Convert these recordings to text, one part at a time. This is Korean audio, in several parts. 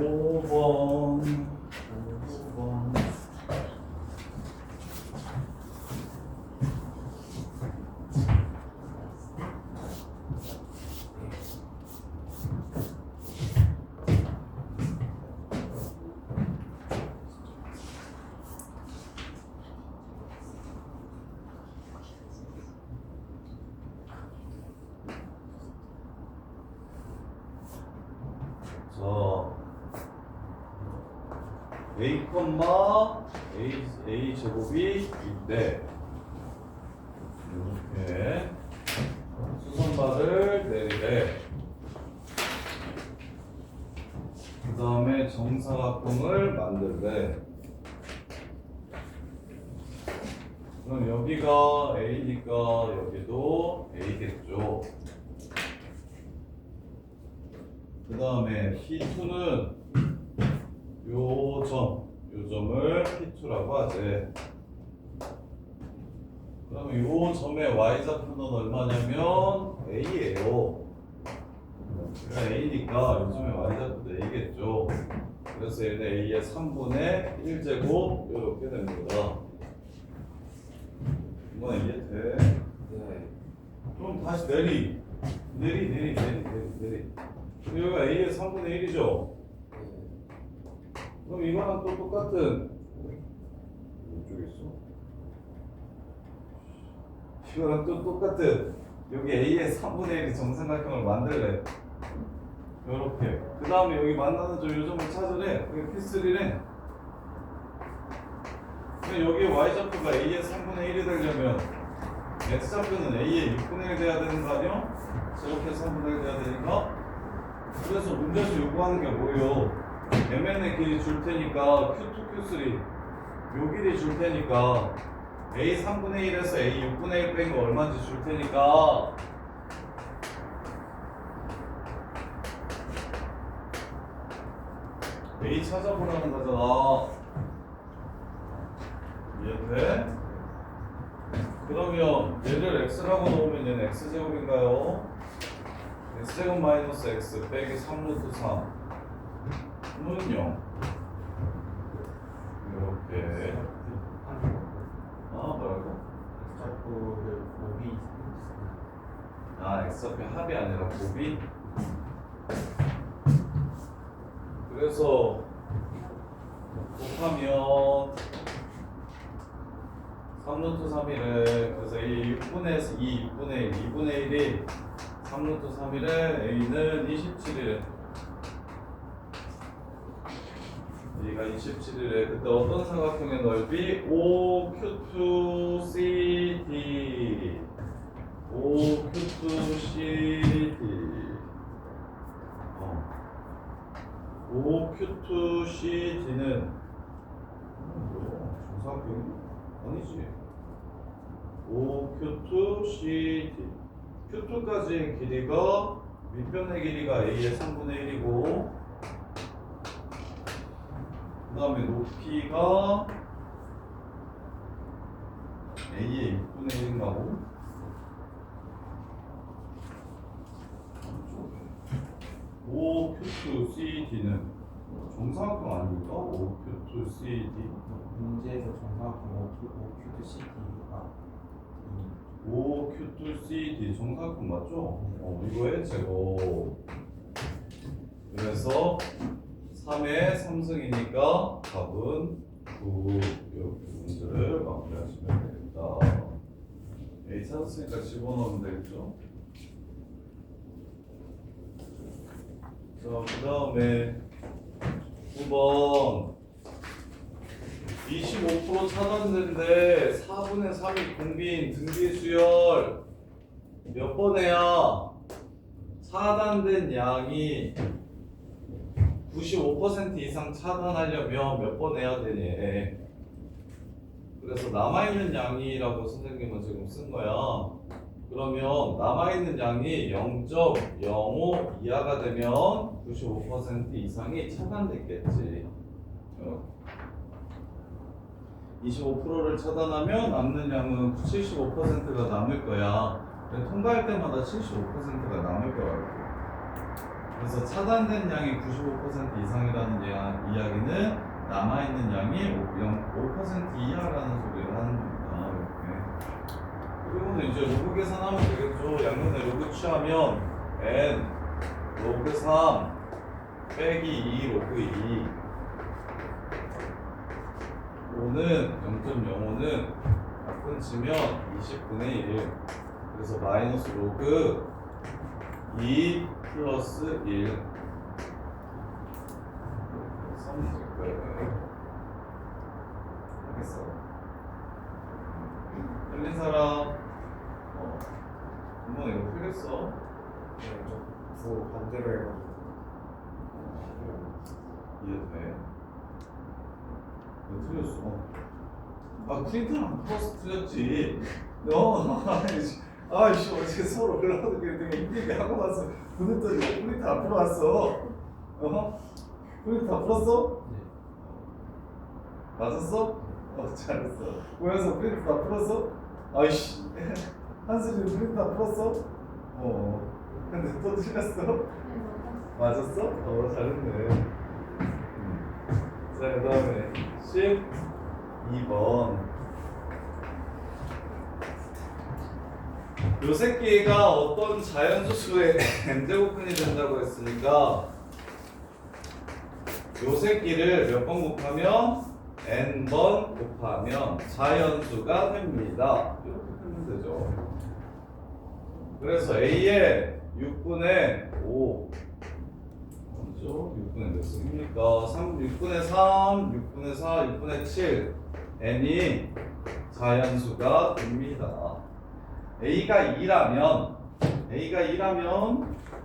5번. A 제곱이 있대. 이렇게 수선발을 내리래. 그 다음에 정사각형을 만들래. 그럼 여기가 A니까 여기도 A겠죠. 그 다음에 P2는 요 점을 P2라고 하지. 그러면 요 점의 y좌표는 얼마냐면 A예요. 그러니까 A니까 요 점의 y좌표도 A겠죠. 그래서 얘는 A의 3분의 1제곱 이렇게 됩니다. 이건 이해돼? 네. 그럼 다시 내리. 여기가 A의 3분의 1이죠? 그럼 이거랑 또 똑같은 이쪽에 있어? 이거랑 또 똑같은 여기 A의 3분의 1이 정삼각형을 만들래. 요렇게. 그 다음에 여기 만나는 점 요점을 찾으래. 그게 P3래. 여기에 Y좌표가 A의 3분의 1이 되려면 X좌표는 A의 6분의 1 돼야 되는 거 아니야? 저렇게 3분의 1 돼야 되니까. 그래서 문제에서 요구하는 게 뭐예요? MN의 길이 줄 테니까 Q2, Q3 요 길이 줄 테니까 A 3분의 1에서 A 6분의 1 뺀 거 얼마인지 줄 테니까 A 찾아보라는 거잖아. 이해돼? 그러면 얘를 X라고 놓으면 얘는 X제곱인가요? X제곱 마이너스 X 빼기 3루트 3 는 0. 이렇게. 뭐라고? X좌표를 곱이 X좌표 합이 아니라 곱이? 그래서 곱하면 3루트 3이래. 그래서 이 6분의 2, 6분의 1, 2분의 1이 3루트 3이래. A는 27이래. A가 27이래. 그때 어떤 삼각형의 넓이? OQ2CD. OQ2CD. OQ2CD는 정사각형이 아니지. OQ2CD. Q2까지의 길이가 밑변의 길이가 A의 3분의 1이고 그 다음에 높이가 A의 6분의 1인가고 OQ2CD는 정사각형 아닙니까? OQ2CD 문제에서 정사각형 OQ2CD가 OQ2CD 정사각형 맞죠? 이거의 제곱. 그래서 3의 3승이니까 답은 9. 이렇게 문제를 마무리하시면 됩니다. A 찾았으니까 집어넣으면 되겠죠? 자, 그 다음에 9번 25% 차단된데 4분의 3이 공빈 등비 수열 몇 번 해야 차단된 양이 95% 이상 차단하려면 몇 번 해야 되니? 그래서 남아있는 양이라고 선생님은 지금 쓴 거야. 그러면 남아있는 양이 0.05 이하가 되면 95% 이상이 차단됐겠지. 25%를 차단하면 남는 양은 75%가 남을 거야. 통과할 때마다 75%가 남을 거라고. 그래서 차단된 양이 95% 이상이라는 이야기는 남아있는 양이 5% 이하라는 소리를 하는 겁니다. 이렇게. 그리고는 이제 로그 계산하면 되겠죠. 양면에 로그 취하면 n 로그 3 빼기 2 로그 2 5는 0.05는 약분 치면 20분의 1 그래서 마이너스 로그 2 플러스 1 써면 될 거예요. 알겠어? 틀린 사람 한번 이거 풀겠어? 저 반대로 해가지고 이해돼? 왜 틀렸어? 아 프린트랑 플러스 틀렸지. 너 아이씨 어제 서로 그러고 되게 힘들게 하고 왔어. 그랬더니 프린트 안 풀어왔어. 프린트 다 풀었어? 네. 맞았어? 잘했어. 모여서 프린트 다 풀었어? 아이씨 한슬이 프린트 다 풀었어? 근데 또 틀렸어? 맞았어? 잘했네. 자, 그 다음에 12번. 요 새끼가 어떤 자연수수의 n제곱근이 된다고 했으니까 요 새끼를 몇 번 곱하면 n번 곱하면 자연수가 됩니다. 이렇게 풀면 되죠. 그래서 a의 6분의 5 그렇죠? 6분의 몇 승입니까? 6분의 3, 6분의 4, 6분의 7 n이 자연수가 됩니다. a가 2라면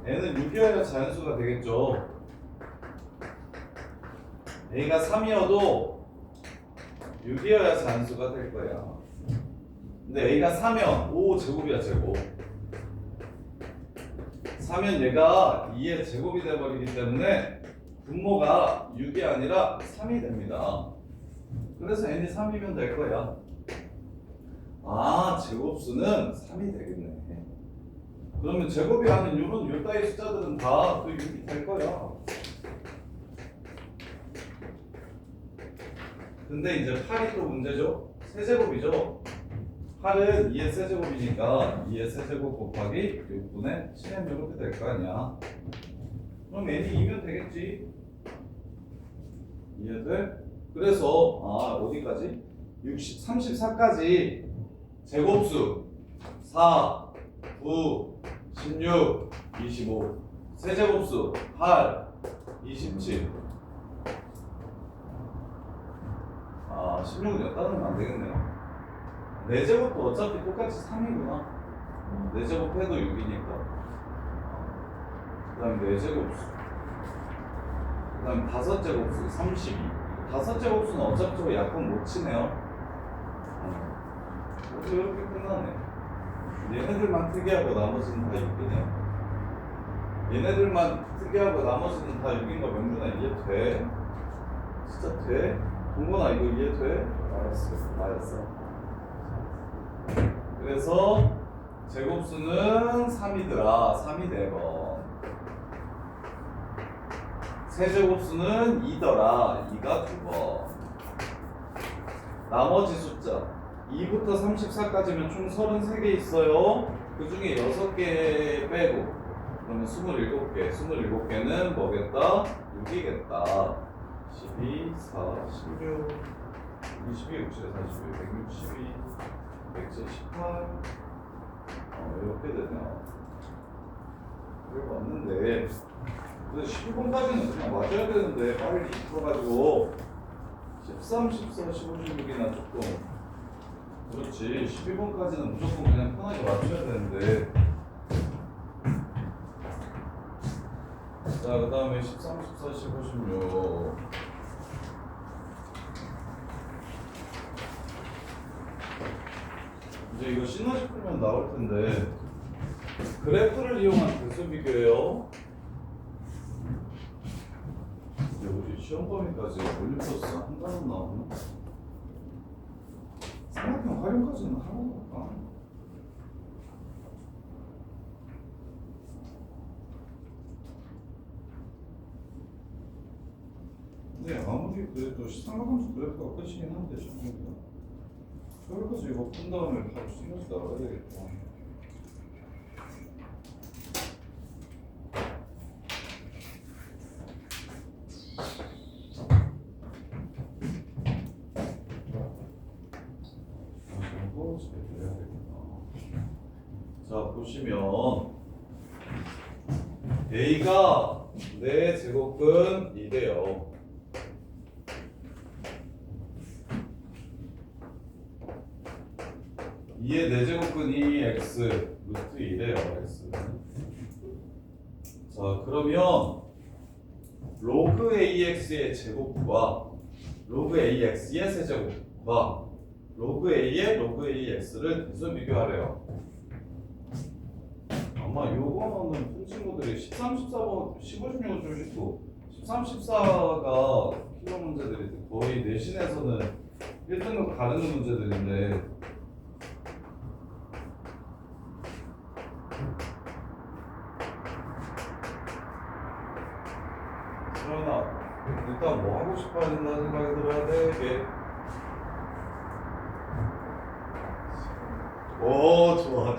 n은 6이어야 자연수가 되겠죠. a가 3이어도 6이어야 자연수가 될 거야. 근데 a가 4면 5 제곱이야 제곱. 4면 얘가 2의 제곱이 돼버리기 때문에 분모가 6이 아니라 3이 됩니다. 그래서 n이 3이면 될 거야. 아, 제곱수는 3이 되겠네. 그러면 제곱이 하는 요 따위 숫자들은 다 또 6이 될 거야. 근데 이제 8이 또 문제죠. 세제곱이죠. 8은 2의 세제곱이니까 2의 세제곱 곱하기 6분의 7n 이렇게 될 거 아니야. 그럼 n이 2면 되겠지. 이해돼? 그래서 어디까지? 34까지 제곱수 4, 9, 16, 25 세제곱수 8, 27 16은 여기다 넣으면 안 되겠네요. 4제곱도 어차피 똑같이 3이구나. 4제곱 해도 6이니까. 그 다음에 4제곱수. 그 다음에 5제곱수 32. 5제곱수는 어차피 저거 약분 못 치네요. 어떻게 이렇게 끝나네. 얘네들만 특이하고 나머지는 다 6이네. 얘네들만 특이하고 나머지는 다 6인 거 명준아 이해돼? 진짜 돼? 동건아 이거 이해돼? 알았어. 그래서 제곱수는 3이더라. 3이 4번. 세제곱수는 2더라. 2가 2번. 나머지 숫자 2부터 34까지면 총 33개 있어요. 그 중에 6개 빼고 그러면 27개. 27개는 뭐겠다? 6이겠다. 12, 4, 16, 22, 67, 41, 162, 178 이렇게 되네요. 이거 맞는데 근데 12번까지는 그냥 맞아야 되는데 빨리 풀어가지고 13, 14, 15, 16이나 조금 그렇지 12번까지는 무조건 그냥 편하게 맞춰야 되는데 자 그 다음에 13, 14, 15, 16 이제 이거 시너지 풀면 나올 텐데 그래프를 이용한 대수 비교예요. 우리 시험 범위까지 올림포스 한 단원 나오나? 삼각형 활용까지는 하나도 없다. 아무리 그래도 삼각함수 그래프가 끝이긴 한데 시험이니까 여기까지 이거 푼 다음에 바로 시너지 나와야 되겠다. 이거 잘 해야 되겠다. 자 보시면 A가 내 제곱근 2대요. 이의 내 제곱근이 x 루트 2래요. x. 자 그러면 로그 ax의 제곱과 로그 ax의 세제곱과 로그 a의 로그 ax를 대수 비교하래요. 아마 요거는 푼 친구들이 13, 14번, 15, 16은 좀 쉽고 13, 14가 필요 문제들이 거의 내신에서는 1등급 가르는 문제들인데 그러나 일단 뭐 하고 싶어야 된다는 생각이 들어야 돼 이게. 오 좋아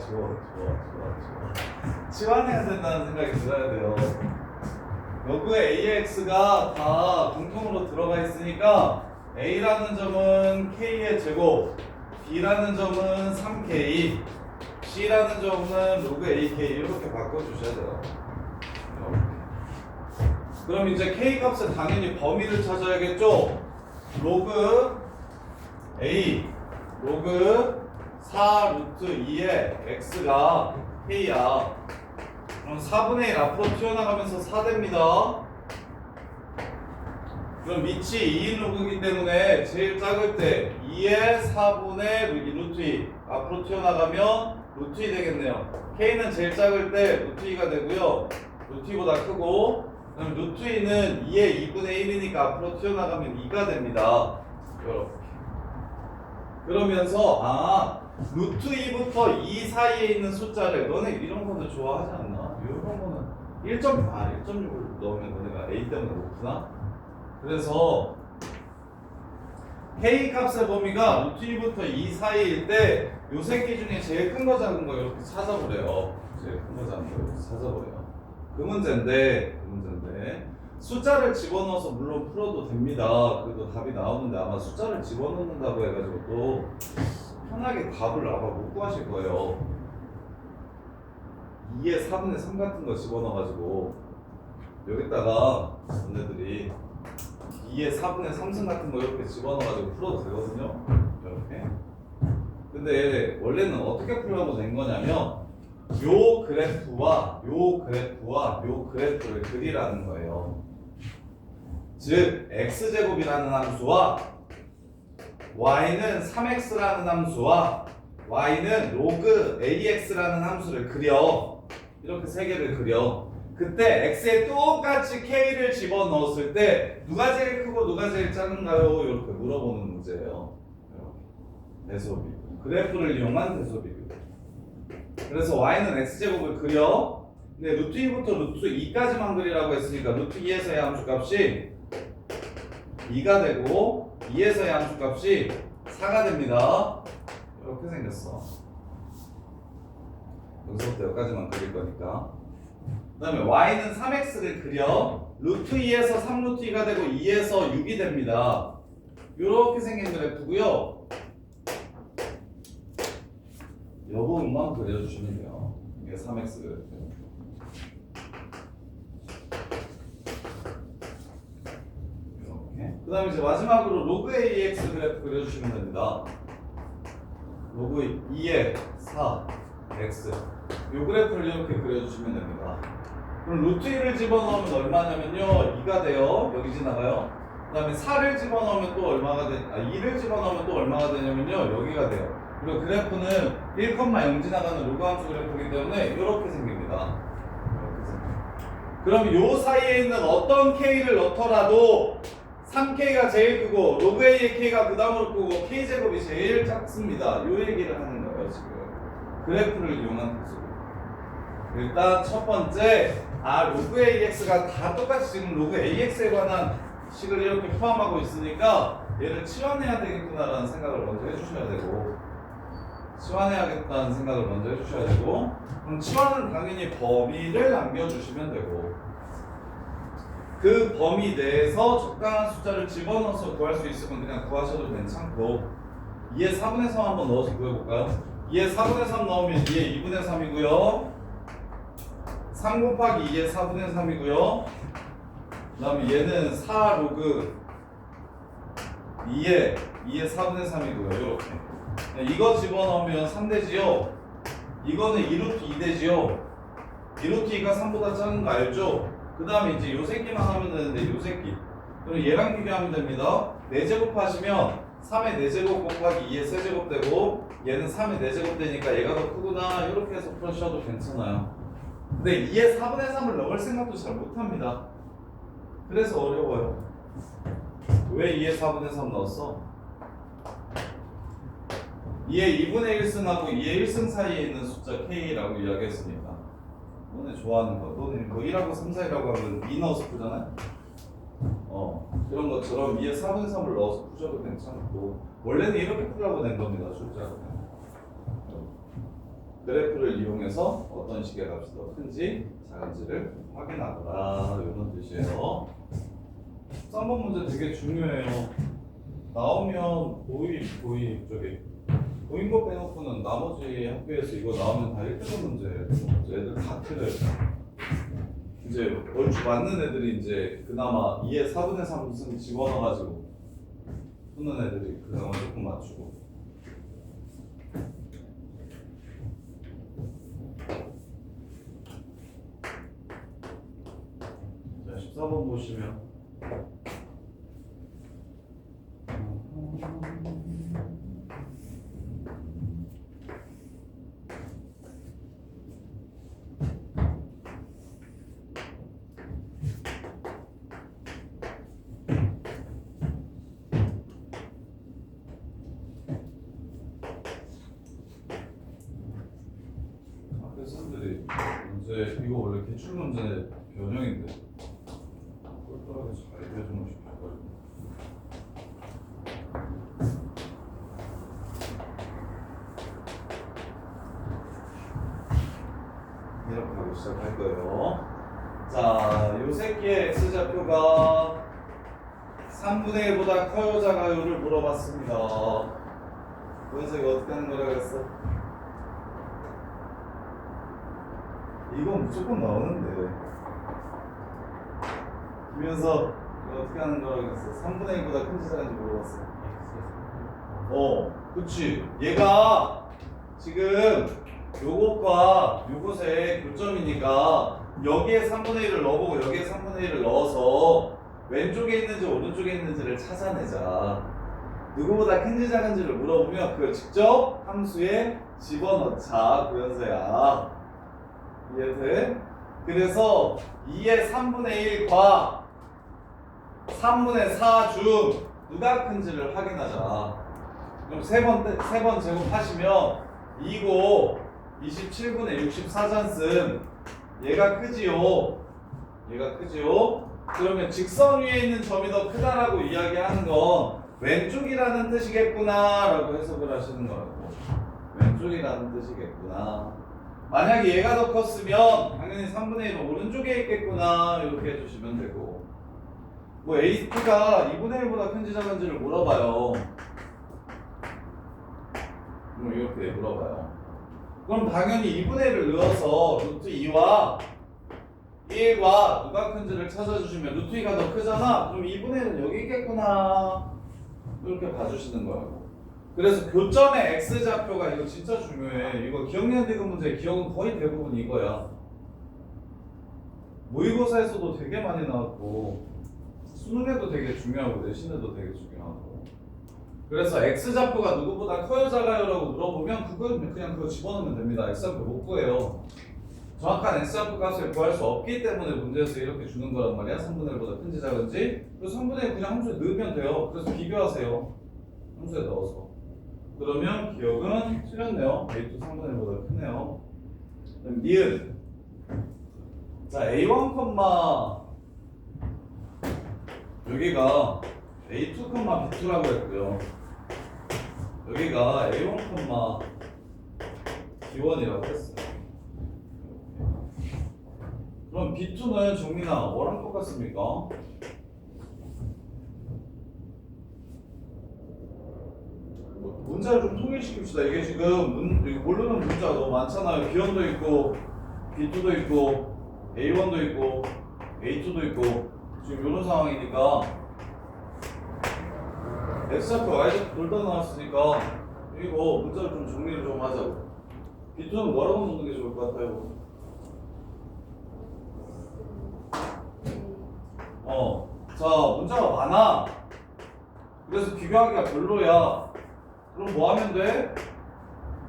치환해야 된다는 생각이 들어야 돼요. 로그의 AX가 다 공통으로 들어가 있으니까 A라는 점은 K의 제곱, B라는 점은 3K, C라는 점은 로그 AK 이렇게 바꿔주셔야 돼요. 그럼 이제 K 값은 당연히 범위를 찾아야겠죠? 로그 A, 로그 4 루트 2의 X가 K야. 그럼 4분의 1 앞으로 튀어나가면서 4 됩니다. 그럼 밑이 2인 로그이기 때문에 제일 작을 때 2의 4분의 루트 2 앞으로 튀어나가면 루트 2 되겠네요. K는 제일 작을 때 루트 2가 되고요. 루트 2보다 크고 그럼 루트 2는 2의 2분의 1이니까 앞으로 튀어나가면 2가 됩니다. 이렇게. 그러면서 루트 2부터 2 사이에 있는 숫자를 너네 이런 거는 좋아하지 않나? 이런 거는 1.6을 넣으면 너네가 A 때문에 높구나? 그래서 K 값의 범위가 루트 2부터 2 사이일 때 요 새끼 중에 제일 큰 거 작은 거 이렇게 찾아보래요. 제일 큰 거 작은 거 이렇게 찾아보래요. 그 문제인데 숫자를 집어넣어서 물론 풀어도 됩니다. 그래도 답이 나오는데 아마 숫자를 집어넣는다고 해가지고 또 편하게 답을 아마 못 구하실 거예요. 2의 4분의 3 같은 거 집어넣어가지고 여기다가 너네들이 2의 4분의 3승 같은 거 이렇게 집어넣어가지고 풀어도 되거든요. 이렇게. 근데 원래는 어떻게 풀려고 된 거냐면 요 그래프와 요 그래프를 그리라는 거예요. 즉 x제곱이라는 함수와 y는 3x라는 함수와 y는 로그 ax라는 함수를 그려. 이렇게 세 개를 그려. 그때 x에 똑같이 k를 집어넣었을 때 누가 제일 크고 누가 제일 작은가요? 이렇게 물어보는 문제예요. 대소비교. 그래프를 이용한 대소비교. 그래서 y는 x제곱을 그려. 근데 루트 2부터 루트 2까지만 그리라고 했으니까 루트 2에서의 함수값이 2가 되고 2에서의 함수값이 4가 됩니다. 이렇게 생겼어. 여기서부터 여기까지만 그릴 거니까. 그 다음에 y는 3x를 그려. 루트 2에서 3루트 2가 되고 2에서 6이 됩니다. 이렇게 생긴 그래프고요. 요 부분만 그려주시면 돼요. 이게 3x 그래프. 이렇게. 그 다음에 이제 마지막으로 로그 AX 그래프 그려주시면 됩니다. 로그 2의 4x. 요 그래프를 이렇게 그려주시면 됩니다. 그럼 루트 1을 집어넣으면 얼마냐면요. 2가 돼요. 여기 지나가요. 그 다음에 4를 집어넣으면 또 얼마가 2를 집어넣으면 또 얼마가 되냐면요. 여기가 돼요. 그리고 그래프는 1,0 지나가는 로그 함수 그래프이기 때문에 이렇게 생깁니다. 이렇게 생깁니다. 그럼 요 사이에 있는 어떤 k를 넣더라도 3k가 제일 크고 로그 a의 k가 그 다음으로 크고 k제곱이 제일 작습니다. 요 얘기를 하는 거예요 지금. 그래프를 이용한 구조. 일단 첫 번째 로그 ax가 다 똑같이 지금 로그 ax에 관한 식을 이렇게 포함하고 있으니까 얘를 치환해야 되겠구나라는 생각을 먼저 해주셔야 되고, 치환해야겠다는 생각을 먼저 해주셔야 되고, 그럼 치환은 당연히 범위를 남겨주시면 되고, 그 범위 내에서 적당한 숫자를 집어넣어서 구할 수 있으면 그냥 구하셔도 괜찮고, 2의 4분의 3 한번 넣어서 구해볼까요? 2의 4분의 3 넣으면 2의 2분의 3이고요 3 곱하기 2의 4분의 3이고요 그 다음에 얘는 4 로그 2의 4분의 3이고요 이렇게 이거 집어넣으면 3 되지요? 이거는 2루트 2 되지요? 2루트 2가 3보다 작은 거 알죠? 그 다음에 이제 요 새끼만 하면 되는데 요 새끼 그럼 얘랑 비교하면 됩니다 4제곱 하시면 3의 4제곱 곱하기 2의 세제곱 되고 얘는 3의 4제곱 되니까 얘가 더 크구나 이렇게 해서 풀으셔도 괜찮아요 근데 2의 4분의 3을 넣을 생각도 잘 못합니다 그래서 어려워요 왜 2의 4분의 3 넣었어? 2의 2분의 1승하고 2의 1승 사이에 있는 숫자 K라고 이야기했으니까 너네 좋아하는 거 너네 뭐 1하고 3 사이라고 하면 2 넣어서 푸잖아요 그런 것처럼 2의 4분의 3을 넣어서 푸셔도 괜찮고 원래는 이렇게 풀라고 낸 겁니다 숫자가 그래프를 이용해서 어떤 식의 값이 더 큰지 작은지를 확인하거라 이런 뜻이에요 13번 문제 되게 중요해요 나오면 보임 저기 보인 거 빼놓고는 나머지 학교에서 이거 나오면 다 1등 문제예요 애들 다 틀려요 이제 얼추 맞는 애들이 이제 그나마 2의 4분의 3승 집어넣어가지고 푸는 애들이 그나마 조금 맞추고 자 14번 보시면 학생들이 문제 이거 원래 기출 문제 변형인데 똘똘하게 잘 해주면 싶어가지고 이렇게 하고 시작할 거예요. 자, 요 새끼의 x좌표가 3분의 1보다 커요 작아요를 물어봤습니다. 원석이 어떻게 하는 거라 그랬어? 이건 무조건 나오는데 김현석 이거 어떻게 하는 거라 그랬어? 3분의 1보다 큰지 작은지 물어봤어. 그치. 얘가 지금 요것과 요것의 교점이니까 여기에 3분의 1을 넣어보고 여기에 3분의 1을 넣어서 왼쪽에 있는지 오른쪽에 있는지를 찾아내자. 누구보다 큰지 작은지를 물어보면 그걸 직접 함수에 집어넣자. 구현서야. 이해돼? 그래서 2의 3분의 1과 3분의 4 중 누가 큰지를 확인하자. 그럼 세 번 제곱하시면 2고 27분의 64잔씀 얘가 크지요. 얘가 크지요. 그러면 직선 위에 있는 점이 더 크다라고 이야기하는 건 왼쪽이라는 뜻이겠구나 라고 해석을 하시는 거라고. 왼쪽이라는 뜻이겠구나. 만약에 얘가 더 컸으면 당연히 3분의 1은 오른쪽에 있겠구나 이렇게 해주시면 되고 뭐 AP가 2분의 1보다 큰지 작은지를 물어봐요. 뭐 이렇게 물어봐요. 그럼 당연히 2분의 1을 넣어서 루트 2와 1과 누가 큰지를 찾아주시면 루트 2가 더 크잖아. 그럼 2분의 1은 여기 있겠구나 이렇게 봐주시는 거라고. 그래서 교점의 x좌표가 이거 진짜 중요해. 이거 기억력 디귿 문제 기억은 거의 대부분 이거야. 모의고사에서도 되게 많이 나왔고 수능에도 되게 중요하고 내신에도 되게 중요하고. 그래서 x좌표가 누구보다 커요 작아요라고 물어보면 그건 그냥 그거 집어넣으면 됩니다. x좌표 못 구해요. 정확한 x좌표 값을 구할 수 없기 때문에 문제에서 이렇게 주는 거란 말이야. 3분의 1보다 큰지 작은지. 그래서 3분의 1 그냥 함수에 넣으면 돼요. 그래서 비교하세요. 함수에 넣어서. 그러면 기억은 틀렸네요. A2 3분의 1보다 크네요. 그럼 니은. 자, A1, 여기가 A2, B2라고 했고요. 여기가 A1, B1이라고 했어요. 그럼 B2는 정민아 뭐랑 똑같습니까? 문자를 좀 통일시킵시다. 이게 지금 이거 모르는 문자가 너무 많잖아요. B1도 있고 B2도 있고 A1도 있고 A2도 있고 지금 이런 상황이니까 X좌표, Y좌표 둘 다 나왔으니까 이거 문자를 좀 정리를 좀 하자고. B2는 뭐라고 놓는 게 좋을 것 같아요? 자, 문자가 많아. 그래서 비교하기가 별로야. 그럼 뭐 하면 돼?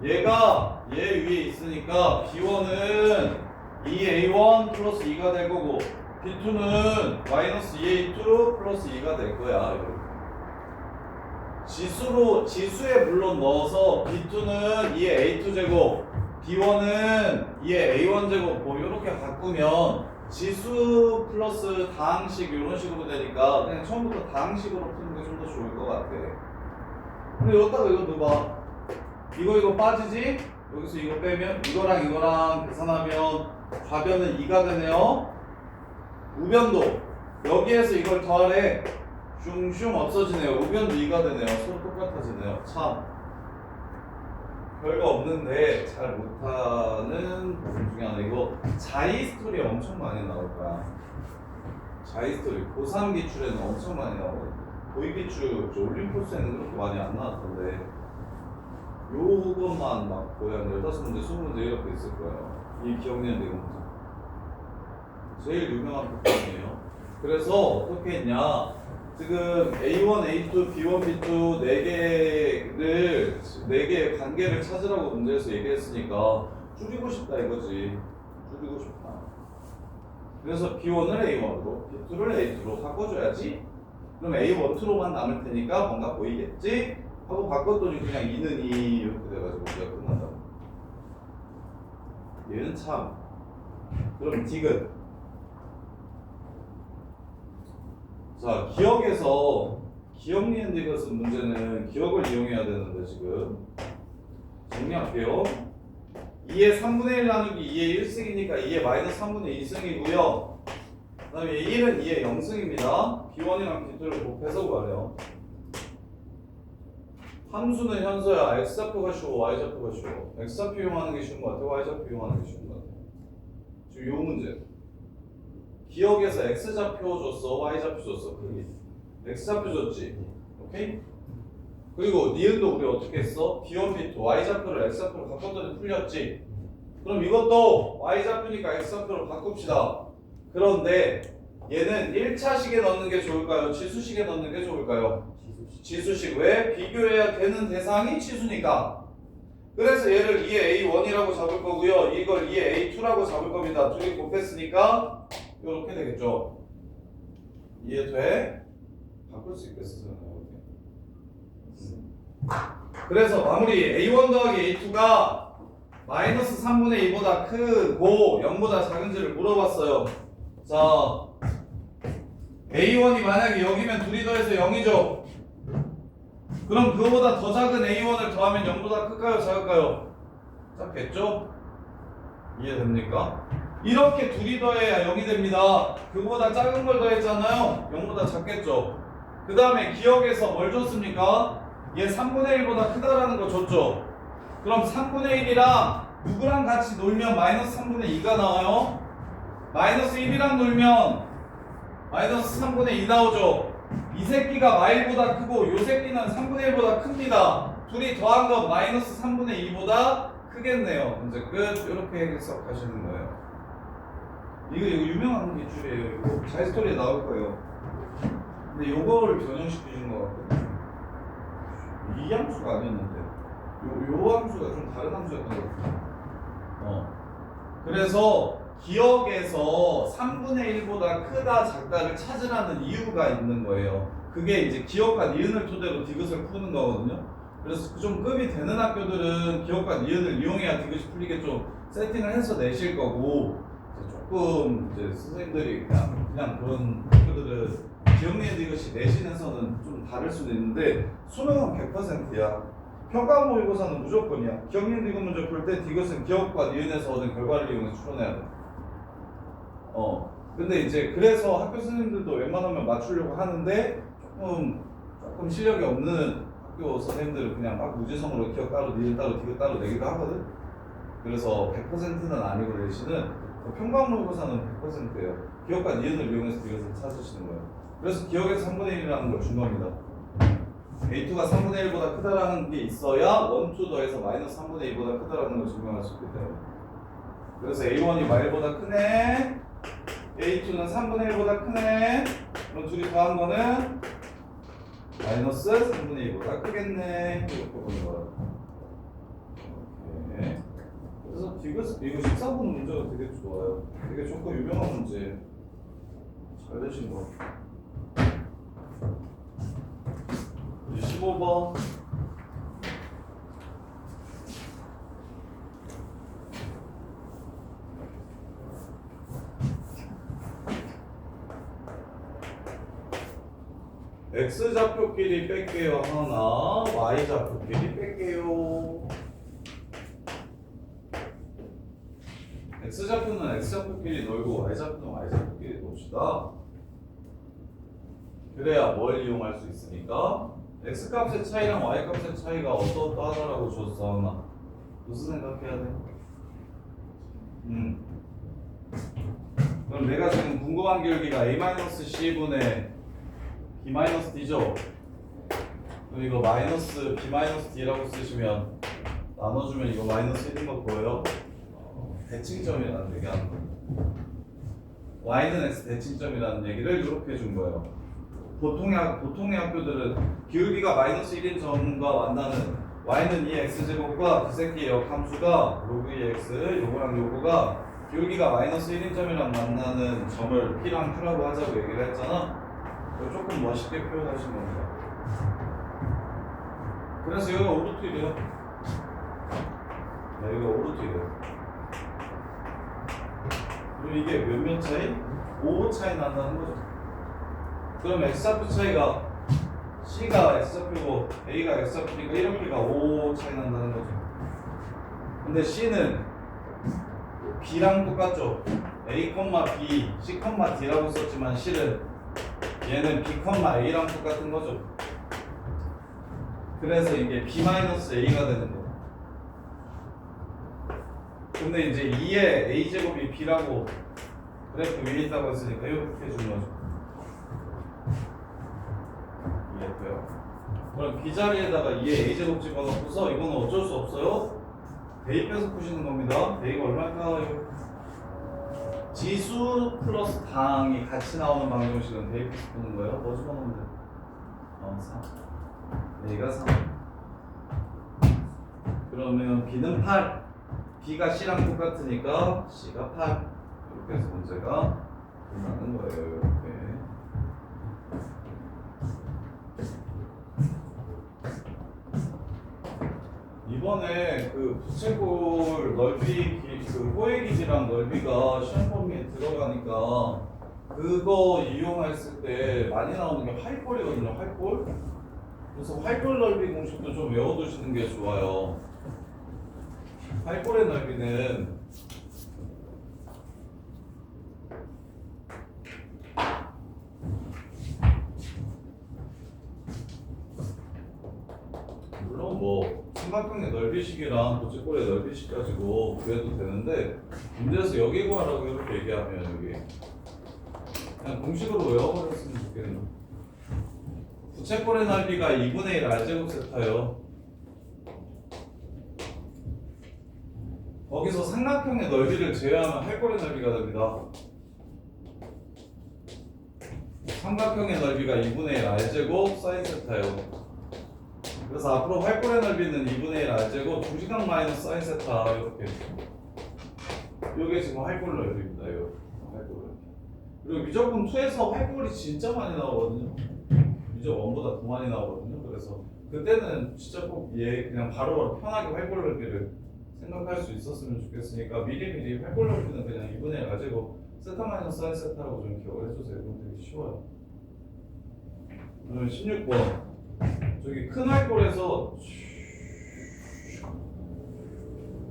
얘가 얘 위에 있으니까 B1은 2A1 플러스 2가 될 거고 B2는 마이너스 2A2 플러스 2가 될 거야. 이렇게. 지수에 물론 넣어서 B2는 2의 A2 제곱, B1은 2의 A1 제곱 뭐 이렇게 바꾸면 지수 플러스 다항식 이런 식으로 되니까 그냥 처음부터 다항식으로 푸는 게 좀 더 좋을 것 같아. 근데 여기다가 이거 넣어봐. 이거 빠지지? 여기서 이거 빼면 이거랑 계산하면 좌변은 2가 되네요. 우변도 여기에서 이걸 더하래. 슝슝 없어지네요. 우변도 2가 되네요. 서로 똑같아지네요. 참 별거 없는데 잘 못하는 부분 중에 하나. 이거 자이 스토리 엄청 많이 나올 거야. 자이 스토리 고3 기출에는 엄청 많이 나오거든. 고이 기출 올림포스에는 그렇게 많이 안 나왔던데 요것만 막 거의 한 15문제, 20문제 이렇게 있을 거예요. 이 기억니은 내용 문제 제일 유명한 부분이에요. 그래서 어떻게 했냐, 지금 A1, A2, B1, B2 4개의 관계를 찾으라고 문제에서 얘기했으니까 줄이고 싶다 이거지. 줄이고 싶다. 그래서 B1을 A1으로, B2를 A2로 바꿔줘야지. 그럼 A12로만 남을 테니까 뭔가 보이겠지? 하고 바꿨더니 그냥 2는 2 이렇게 돼가지고 문제가 끝난다. 얘는 참. 그럼 디귿. 자, 기억에서 기억 니은 디귿은 문제는 기억을 이용해야 되는데 지금 정리할게요. 2의 3분의 1 나누기 2의 1승이니까 2의 마이너스 3분의 2승이고요. 그 다음에 1은 2의 0승입니다. B1이랑 B2를 곱해서 구하래요. 함수는 현서야. X좌표가 쉬워, Y좌표가 쉬워. X좌표 이용하는 게 쉬운 것 같아, Y좌표 이용하는 게 쉬운 것 같아. 지금 요 문제. 기억에서 X좌표 줬어, Y좌표 줬어. 그게 X좌표 줬지. 오케이? 그리고 니은도 우리 어떻게 했어? B1, B2, Y좌표를 X좌표로 바꿨더니 풀렸지. 그럼 이것도 Y좌표니까 X좌표로 바꿉시다. 그런데 얘는 1차식에 넣는 게 좋을까요? 치수식에 넣는 게 좋을까요? 지수식. 왜? 비교해야 되는 대상이 치수니까. 그래서 얘를 2의 A1이라고 잡을 거고요. 이걸 2의 A2라고 잡을 겁니다. 둘이 곱했으니까 이렇게 되겠죠. 이해돼? 바꿀 수 있겠어. 그래서 마무리. A1 더하기 A2가 마이너스 3분의 2보다 크고 0보다 작은지를 물어봤어요. 자, A1이 만약에 0이면 둘이 더해서 0이죠. 그럼 그거보다 더 작은 A1을 더하면 0보다 클까요? 작을까요? 작겠죠? 이해됩니까? 이렇게 둘이 더해야 0이 됩니다. 그거보다 작은 걸 더했잖아요. 0보다 작겠죠? 그 다음에 기억에서 뭘 줬습니까? 얘 3분의 1보다 크다라는 거 줬죠? 그럼 3분의 1이랑 누구랑 같이 놀면 마이너스 3분의 2가 나와요? 마이너스 1이랑 놀면 마이너스 3분의 2 나오죠? 이 새끼가 마일보다 크고 요 새끼는 3분의 1보다 큽니다. 둘이 더한 건 마이너스 3분의 2보다 크겠네요. 문제 끝. 이렇게 해석하시는 거예요. 이거 유명한 기출이에요. 이거 자이스토리에 나올 거예요. 근데 요거를 변형시키신 것 같아요. 이 함수가 아니었는데 요 함수가 좀 다른 함수였던 것 같아요. 그래서 기억에서 3분의 1보다 크다 작다를 찾으라는 이유가 있는 거예요. 그게 이제 기억과 니은을 토대로 디귿을 푸는 거거든요. 그래서 좀 급이 되는 학교들은 기억과 니은을 이용해야 디귿이 풀리게 좀 세팅을 해서 내실 거고, 이제 조금 이제 선생님들이 그냥 그런 학교들은 기억니은 이것이 내신에서는 좀 다를 수도 있는데 수능은 100%야. 평가 모의고사는 무조건이야. 기억니은 디귿 문제 풀 때 디귿은 기억과 니은에서 얻은 결과를 이용해서 추론해야 돼. 근데 이제 그래서 학교 선생님들도 웬만하면 맞추려고 하는데 조금 실력이 없는 학교 선생님들은 그냥 막 무지성으로 기억 따로 니은 따로 디귿 따로 내기도 하거든. 그래서 100%는 아니고 내신은 평가 모의고사는 100%예요. 기억과 니은을 이용해서 디귿을 찾으시는 거예요. 그래서 기억에서 3분의 1이라는 걸 준 겁니다. A2가 3분의 1보다 크다라는 게 있어야 1, 2 더해서 마이너스 3분의 2보다 크다라는 걸 증명할 수 있기 때문에. 그래서 A1이 마일보다 크네. A2는 3분의 1보다 크네. 그럼 둘이 더한 거는 마이너스 3분의 2보다 크겠네. 이렇게 보는 거예요. 오케이. 그래서 이거 14번 문제가 되게 좋아요. 되게 좋고 유명한 문제. 잘 되신 거. 15번. X좌표끼리 뺄게요 하나, Y좌표끼리 뺄게요. X좌표는 X좌표끼리 놀고 Y좌표는 Y좌표끼리 놉시다. 그래야 뭘 이용할 수 있으니까 X값의 차이랑 Y값의 차이가 어떠하다라고 줬어 하나. 무슨 생각해야 돼? 그럼 내가 지금 궁금한 기울기가 A-C분의 B-D죠? 그럼 이거 마이너스 B-D라고 쓰시면 나눠주면 이거 마이너스 1인 거 보여요? 대칭점이라는 얘기 하는 거예요. Y는 X 대칭점이라는 얘기를 이렇게 준 거예요. 보통의 학교들은 기울기가 마이너스 1인 점과 만나는 Y는 2X제곱과 그 새끼의 역함수가 로그 2X 요거랑 요거가 기울기가 마이너스 1인 점이랑 만나는 점을 P랑 Q라고 하자고 얘기를 했잖아. 조금 멋있게 표현하신 겁니다. 그래서 여기가 오르트 1이에요. 네, 여기가 오르트 1이에요. 그럼 이게 몇몇 차이? 5 차이 난다는 거죠. 그럼 X좌표 차이가 C가 X좌표고 A가 X좌표니까 이렇게가 5 차이 난다는 거죠. 근데 C는 B랑 똑같죠. A, B, C, D라고 썼지만 실은 얘는 B, A랑 똑같은 거죠. 그래서 이게 B-A가 되는 거예요. 근데 이제 2의 A제곱이 B라고 그래프 위에 있다고 했으니까 이렇게 해주는 거죠. 이해했고요. 그럼 B 자리에다가 2의 A제곱 집어넣고서 이거는 어쩔 수 없어요. 대입해서 푸시는 겁니다. 대입 얼마일까요? 지수 플러스 당이 같이 나오는 방정식은 대입해서 푸는 거예요. 뭐 집어넣으면 돼요? 3. A가 3. 그러면 B는 8. B가 C랑 똑같으니까 C가 8. 이렇게 해서 문제가 끝나는 거예요. 이렇게. 이번에 그 부채꼴 넓이 그 호의 길이랑 넓이가 시험 범위에 들어가니까 그거 이용했을 때 많이 나오는 게 활꼴이거든요. 활꼴. 그래서 활꼴 넓이 공식도 좀 외워두시는 게 좋아요. 활꼴의 넓이는 물론 뭐 삼각형의 넓이식이랑 부채꼴의 넓이식 가지고 구해도 되는데 문제에서 여기 구하라고 이렇게 얘기하면 여기 그냥 공식으로 외워버렸으면 좋겠네요. 부채꼴의 넓이가 2분의 1 R제곱 세타예요. 거기서 삼각형의 넓이를 제외하면 활꼴의 넓이가 됩니다. 삼각형의 넓이가 2분의 1 R제곱 사인 세타예요. 그래서 앞으로 활꼴의 넓이는 2분의 1 R제곱 중심각 마이너스 사인 세타 이렇게. 이게 지금 활꼴 넓이입니다. 이거 활꼴 넓이. 그리고 미적분 2에서 활꼴이 진짜 많이 나오거든요. 미적 1보다 더 많이 나오거든요. 그래서 그때는 진짜 꼭 얘 그냥 바로 편하게 활꼴 넓이를 생각할 수 있었으면 좋겠으니까 미리미리 활꼴 넓이는 그냥 2분의 1 R제곱 세타 마이너스 사인 세타라고 좀 기억을 해주세요. 그럼 되게 쉬워요. 그러면 16번 저기 큰 알골에서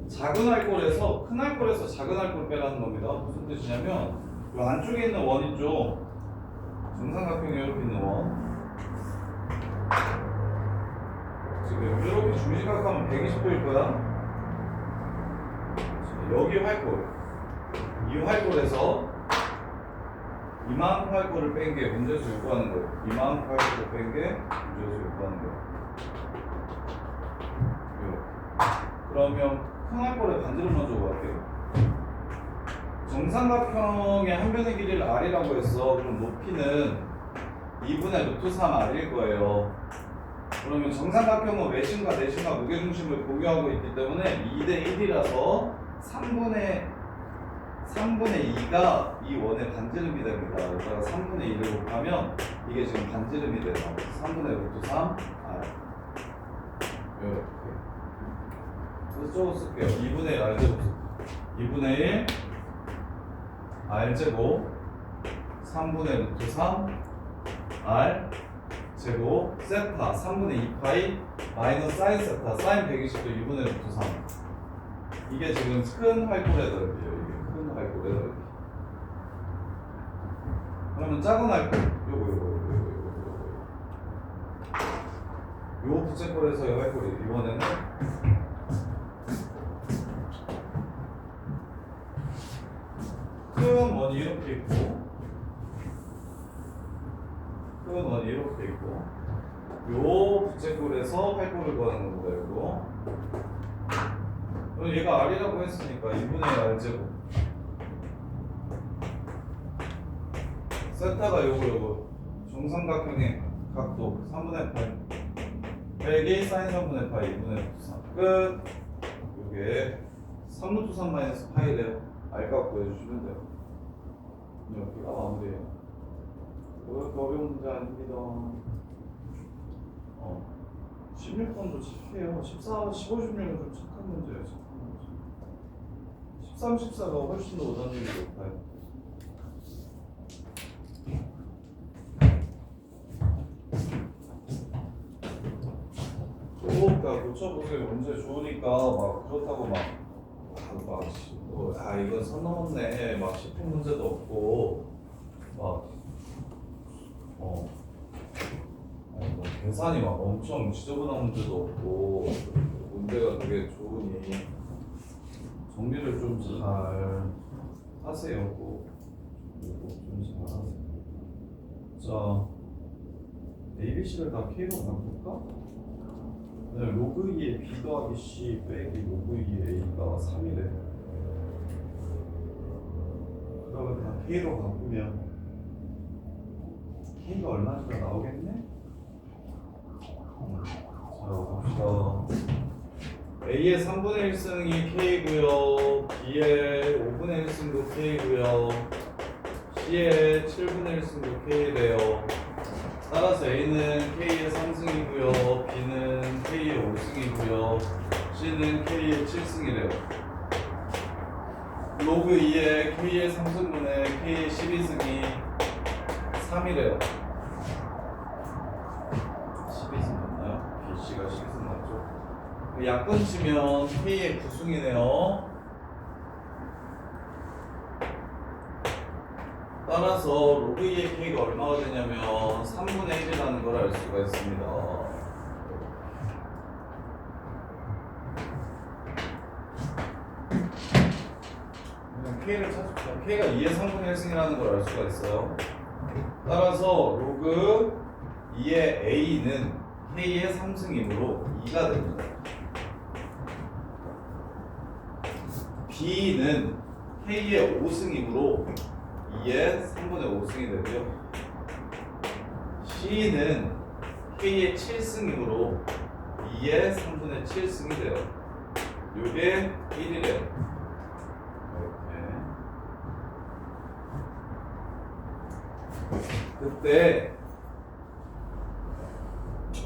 작은 알골에서 큰 알골에서 작은 알골 빼라는 겁니다. 무슨 뜻이냐면 이 안쪽에 있는 원 있죠. 정삼각형이 이렇게 있는 원. 지금 이렇게 중심각하면 120도일 거야. 여기 활골, 이 활골에서 이만큼 활골을 뺀 게 문제에서 요구하는 거예요. 이만큼 활골을 뺀 게 문제에서 요구하는 거예요. 그러면 큰 활골의 반지를 먼저 구할게요. 정삼각형의 한 변의 길이를 r이라고 했어. 그럼 높이는 2분의 루트 3 r일 거예요. 그러면 정삼각형은 외심과 내심과 무게중심을 공유하고 있기 때문에 2대 1이라서 3분의 2가 이 원의 반지름이 됩니다. 여기다가 3분의 2를 곱하면 이게 지금 반지름이 돼요. 3분의 루트 3 r 이렇게. 그래서 저거 쓸게요. 2분의 1 r제곱 2분의 1 r제곱 3분의 루트 3 r 제곱 세타 3분의 2파이 마이너스 사인 세타 사인 120도 2분의 루트 3 이게 지금 큰 활골의 넓이에요. 이게 큰 활골의 넓이. 그러면 작은 활골 요 부채꼴에서의 활골이 이번에는 큰 원이 이렇게 있고 큰 원이 이렇게 있고 요 부채꼴에서 활골을 구하는 겁니다. 이거 얘가 r이라고 했으니까 2분의 r제곱 세타가 요거 정삼각형의 각도 3분의 8 빼기 사인 3분의 파이 2분의 루트 3 끝. 요게 3루트 3 마이너스 파이래요. r값 구해주시면 돼요. 여기가 마무리예요. 그렇게 어려운 문제 아닙니다. 16번도 착해요. 14, 15, 16은 좀 착한 문제예요. 착한 문제. 13, 14가 훨씬 더 오답률이 높아요. 그러니까 고쳐보세요. 문제 좋으니까 막 그렇다고 이건 선 넘었네. 막 10분 문제도 없고 뭐 계산이 막 엄청 지저분한 문제도 없고 문제가 되게 좋으니 정리를 좀 잘 하세요. 좀 잘 하세요. 자, ABC를 다 K로 바꿀까? 로그 2의 B 더하기 C 빼기 로그 2의 A가 3이래. 그러면 다 K로 바꾸면 K가 얼마인지가 나오겠네? 자, 봅시다. A의 3분의 1승이 K고요. B의 5분의 1승도 K고요. C의 7분의 1승도 K래요. 따라서 A는 K의 3승이고요. B는 K의 5승이고요. C는 K의 7승이래요. 로그 2의 K의 3승분의 K의 12승이 3이래요. 12승 맞나요? BC가 12승 맞죠? 약분 치면 K의 9승이네요. 따라서 로그 2의 K가 얼마가 되냐면 3분의 1이라는 걸 알 수가 있습니다. 그냥 K를 찾읍시다. K가 2의 3분의 1승이라는 걸 알 수가 있어요. 따라서 로그 2의 A는 K의 3승이므로 2가 됩니다. B는 K의 5승이므로 2의 3분의 5승이 되고요. C는 K의 7승이므로 2의 3분의 7승이 돼요. 요게 1이래요. 이렇게. 그때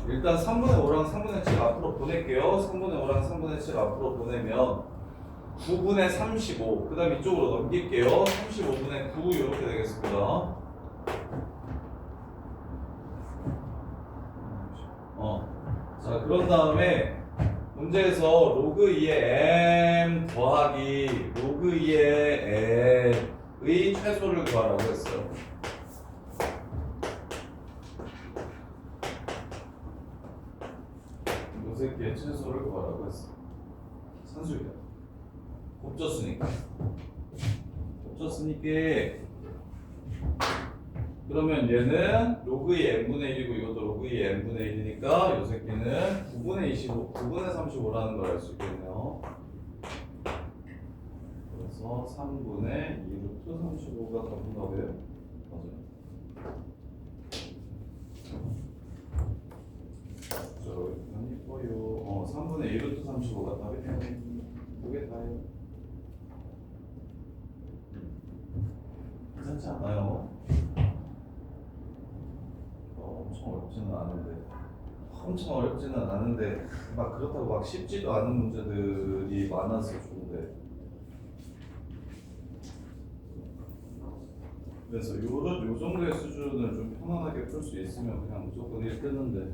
일단 3분의 5랑 3분의 7 앞으로 보낼게요. 3분의 5랑 3분의 7 앞으로 보내면 9분의 35, 그 다음 이쪽으로 넘길게요. 35분의 9 이렇게 되겠습니다. 자, 그런 다음에 문제에서 로그 2의 m 더하기 로그 2의 n의 최소를 구하라고 했어요. 요 새끼의 최소를 구하라고 했어. 산수이다. 곱졌으니까. 그러면 얘는 로그 2 n분의 1이고 이것도 로그 2 n분의 1이니까 요 새끼는 9분의 25, 9분의 35라는 걸 알 수 있겠네요. 그래서 3분의 2루트 35가 답인가요? 맞아요. 저 이뻐요. 3분의 2루트 35가 답이네요. 그게 다예요. 괜찮지 않아요? 엄청 어렵지는 않은데 막 그렇다고 막 쉽지도 않은 문제들이 많아서 좋은데, 그래서 요 정도의 수준을 좀 편안하게 풀 수 있으면 그냥 무조건 1 뜨는데.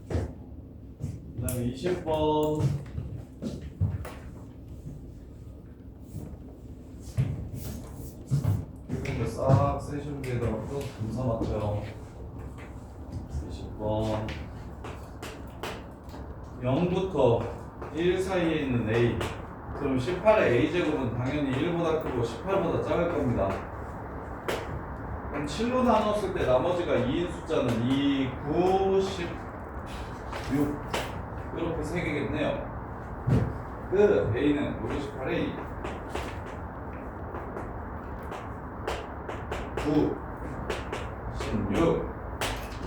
그 다음에 20번 이거 싹 세시는 데다가 또 분사 맞춰요. 20번 0부터 1 사이에 있는 a, 그럼 18의 a제곱은 당연히 1보다 크고 18보다 작을 겁니다. 그럼 7로 나눴을 때 나머지가 2인 숫자는 2, 9, 16 이렇게 3개겠네요. 그 a는 로그 18의 2, 9, 16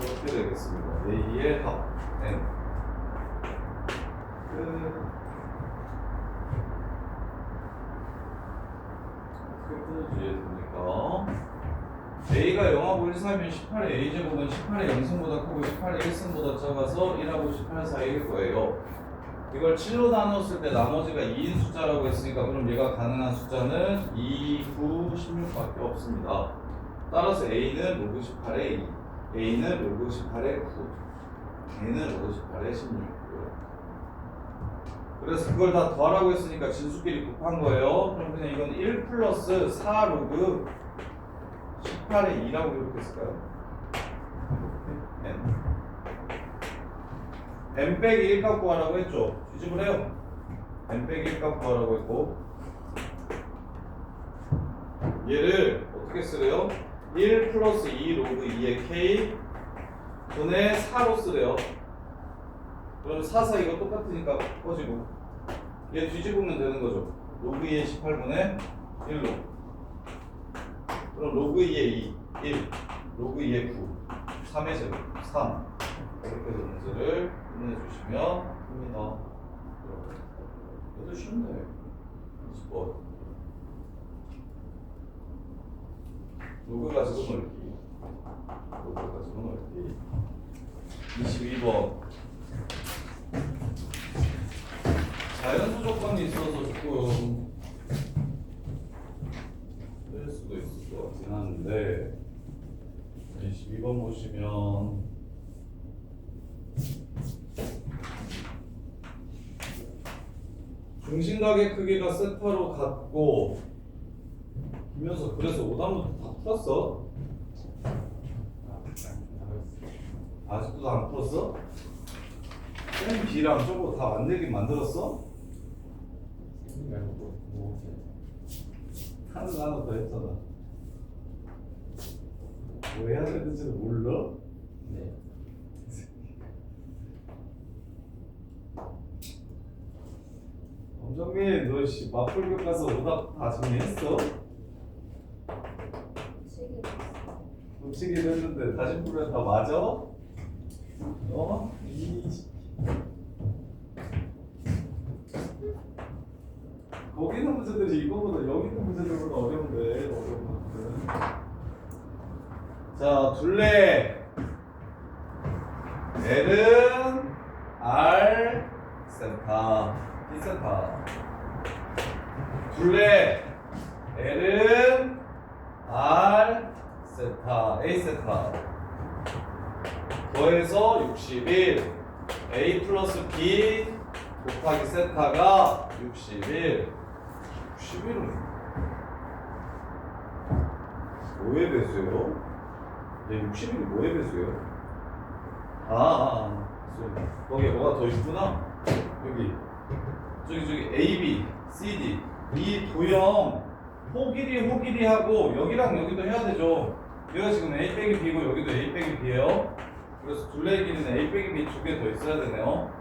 이렇게 되겠습니다. a의 합 n. 어떻게 풀어줘야 됩니까? a가 0하고 1 사이면 18의 a제곱은 18의 0승보다 크고 18의 1승보다 작아서 1하고 18 사이일 거예요. 이걸 7로 나눴을 때 나머지가 2인 숫자라고 했으니까 그럼 얘가 가능한 숫자는 2, 9, 16밖에 없습니다. 따라서 a는 로그 18의 2, a는 로그 18의 9, a는 로그 18의 16. 그래서 그걸 다 더하라고 했으니까 진수끼리 곱한 거예요. 그럼 그냥 이건 1 플러스 4 로그 18의 2라고 이렇게 쓸까요? n 빼기 1 값 구하라고 했죠. 뒤집을 해요. n 빼기 1 값 구하라고 했고, 얘를 어떻게 쓰래요? 1 플러스 2 로그 2의 k 분의 4로 쓰래요. 그럼 4, 4 이거 똑같으니까 꺼지고 얘 뒤집으면 되는 거죠. 로그 2의 18분의 1로. 그럼 로그 2의 2, 1, 로그 2의 9, 3의 제곱, 3 이렇게 해서 문제를 끝내주시면 됩니다. 얘도 쉬운데 20번 로그 가지고 넓기, 로그 가지고 넓기. 22번 자연수 조건이 있어서 조금 뺄 수도 있을 것 같긴 한데, 22번 보시면 중심각의 크기가 세타로 같고, 이면서 그래서 오답부터 다 풀었어? 아직도 안 풀었어? 쌤 B랑 저거 다 만들긴 만들었어? 하나 더 했잖아. 뭐 해야 되는지도 몰라? 네. 엄정민, 너 씨 맞불교 가서 오답 다 정리했어? 놓치긴 했는데 다시 풀면 다 맞아? 거기 있는 문제들이 이거보다 여기 있는 문제들보다 어려운데, 어려운 것들. 자, 둘레 L은 R 세타 B 세타. 둘레 L은 R 세타 A 세타. 더해서 61 A 플러스 B 곱하기 세타가 61 61은 뭐의 배수예요? 네, 61이 뭐의 배수예요? 거기에 뭐가 더 있구나. 여기 저기 A, B, C, D 이 도형 호길이 하고 여기랑 여기도 해야 되죠. 얘가 지금 A 빼기 B고 여기도 A 빼기 B예요. 그래서 둘레의 길이는 A 빼기 B 두 개 더 있어야 되네요.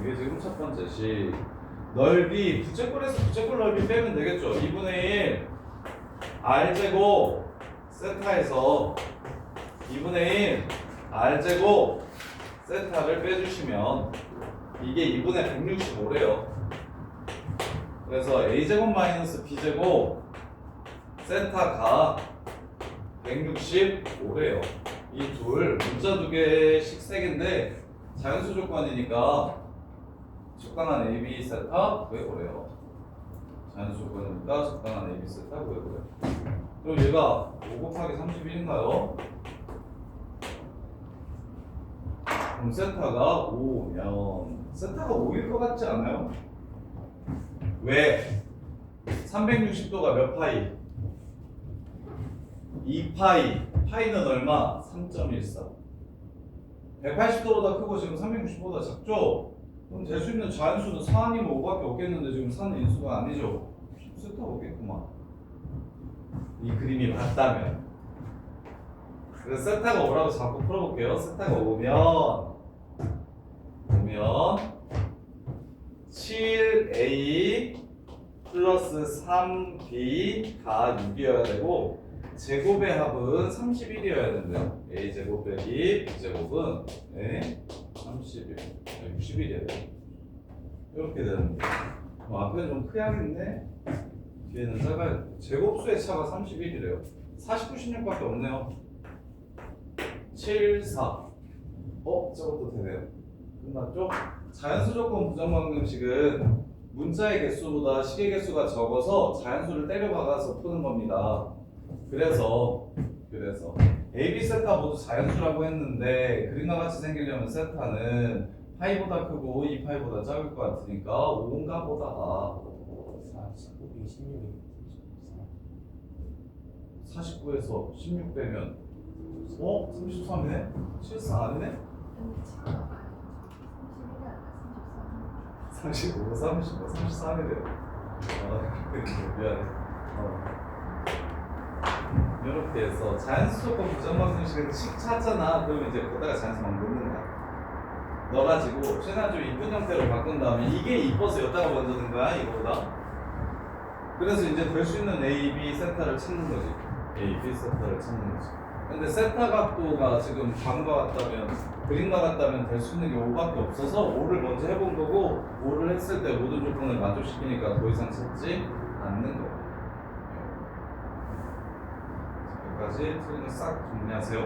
이게 지금 첫 번째 식. 넓이 부채꼴에서 부채꼴 넓이 빼면 되겠죠. 2분의 1 R제곱 세타에서 2분의 1 R제곱 세타를 빼주시면 이게 2분의 165래요. 그래서 A제곱 마이너스 B제곱 세타가 165래요. 이 둘 문자 두 개씩 세 개인데 자연수 조건이니까 적당한 AB 세타 구해보래요. 자연수 조건이니까 적당한 AB 세타 구해보래요. 그럼 얘가 5 곱하기 31인가요? 그럼 세타가 5면 세타가 5일 것 같지 않아요? 왜? 360도가 몇 파이? 2파이. 파이는 얼마? 3.14. 180도보다 크고 지금 360도보다 작죠? 그럼 될 수 있는 자연수는 4 아니면 5밖에 없겠는데 지금 4는 인수가 아니죠? 세타가 오겠구만. 이 그림이 맞다면. 그래서 세타가 5라고 자꾸 풀어볼게요. 세타가 5면 7A 플러스 3B가 6이어야 되고 제곱의 합은 31이어야 된대요. A제곱 빼기 B제곱은 31, 61이어야 돼요. 이렇게 되는데 앞에는 좀 크야겠네. 뒤에는 작아야 돼. 제곱수의 차가 31이래요. 49, 16밖에 없네요. 7, 4. 저것도 되네요. 끝났죠? 자연수 조건 부정방정식은 문자의 개수보다 식의 개수가 적어서 자연수를 때려 박아서 푸는 겁니다. 그래서 AB 세타 모두 자연수라고 했는데 그림과 같이 생기려면 세타는 파이보다 크고 2파이보다 작을 것 같으니까 5인가 보다 49에서 16 빼면 33이네? 74 아니네? 35, 35, 33이래요. 미안해. 이렇게 해서 자연수 조건 부정방정식은 식 찾잖아. 그러면 이제 거기다가 자연수만 넣는 거야. 넣어가지고 최나주 이쁜 형태로 바꾼 다음에 이게 이뻐서 여기다가 먼저 넣은 거야, 이거보다. 그래서 이제 될 수 있는 A, B 세타를 찾는 거지. A, B 세타를 찾는 거지. 근데 세타 각도가 지금 방과 같다면, 그림과 같다면 될 수 있는 게 5밖에 없어서 5를 먼저 해본 거고 5를 했을 때 모든 조건을 만족시키니까 더 이상 찾지 않는 거예요. 여기까지 틀린 거 싹 정리하세요.